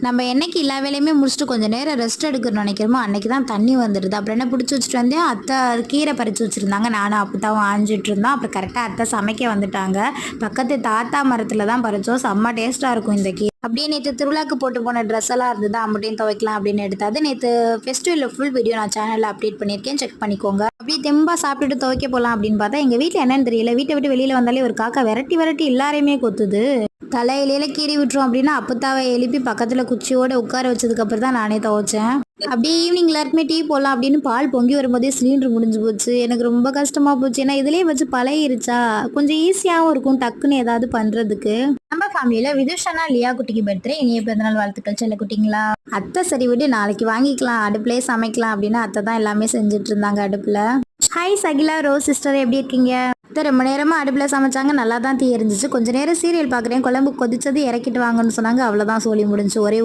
நம்ம என்னைக்கு எல்லா வேலையுமே முடிச்சுட்டு கொஞ்சம் நேரம் ரெஸ்ட் எடுக்கணும்னு நினைக்கிறோமோ அன்னைக்கு தான் தண்ணி வந்துடுது. அப்புறம் என்ன பிடிச்சி வச்சுட்டு வந்தேன், அத்தை கீரை பறித்து வச்சுருந்தாங்க. நானும் அப்பத்தாவும் ஆஞ்சிட்டு இருந்தோம். அப்புறம் கரெக்டாக அத்தை சமைக்க வந்துட்டாங்க. பக்கத்து தாத்தா மரத்தில் தான் பறித்தோம். செம்ம டேஸ்ட்டாக இருக்கும் இந்த கீரை. அப்படியே நேற்று திருவிழாக்கு போட்டு போன ட்ரெஸ் எல்லாம் இருந்தது, அம்மட்டையும் துவைக்கலாம் அப்படின்னு எடுத்தாது. நேற்று ஃபெஸ்டிவலில் ஃபுல் வீடியோ நான் சேனலில் அப்டேட் பண்ணியிருக்கேன், செக் பண்ணிக்கோங்க. அப்படியே தெம்பா சாப்பிட்டுட்டு துவைக்க போகலாம் அப்படின்னு பார்த்தா எங்கள் வீட்டில் என்னன்னு தெரியல, வீட்டை விட்டு வெளியில் வந்தாலே ஒரு காக்கா விரட்டி விரட்டி எல்லாரையுமே கொத்துது. தலையில கீறி விட்டுரும் அப்படின்னா அப்பத்தாவை எழுப்பி பக்கத்தில் குச்சியோட உட்கார வச்சதுக்கப்புறம் தான் நானே துவைச்சேன். அப்படியே ஈவினிங் எல்லாருக்குமே டீ போடலாம் அப்படின்னு பால் பொங்கி வரும்போதே சிலிண்டர் முடிஞ்சு போச்சு. எனக்கு ரொம்ப கஷ்டமாக போச்சு. ஏன்னா இதுலேயே வச்சு பழகிருச்சா, கொஞ்சம் ஈஸியாகவும் இருக்கும் டக்குன்னு ஏதாவது பண்ணுறதுக்கு. நம்ம ஃபேமிலியில் விதுஷனா லியா குட்டிக்கு பர்த்டே. இனிய பிறந்தநாள் வாழ்த்துக்கள் செல்ல குட்டிங்களா. அத்தை சரி விடு நாளைக்கு வாங்கிக்கலாம், அடுப்புலேயே சமைக்கலாம் அப்படின்னு அத்தை தான் எல்லாமே செஞ்சுட்டு இருந்தாங்க அடுப்பில். ஹாய் சகிலா ரோஸ் சிஸ்டர், எப்படி இருக்கீங்க? அத்தை ரொம்ப நேரமாக அடுப்பில் சமைச்சாங்க, நல்லா தான் தீ எரிஞ்சிச்சு. கொஞ்சம் நேரம் சீரியல் பார்க்குறேன், குழம்பு கொதிச்சது இறக்கிட்டு வாங்கன்னு சொன்னாங்க. அவ்வளோதான் சோலி முடிஞ்சு. ஒரே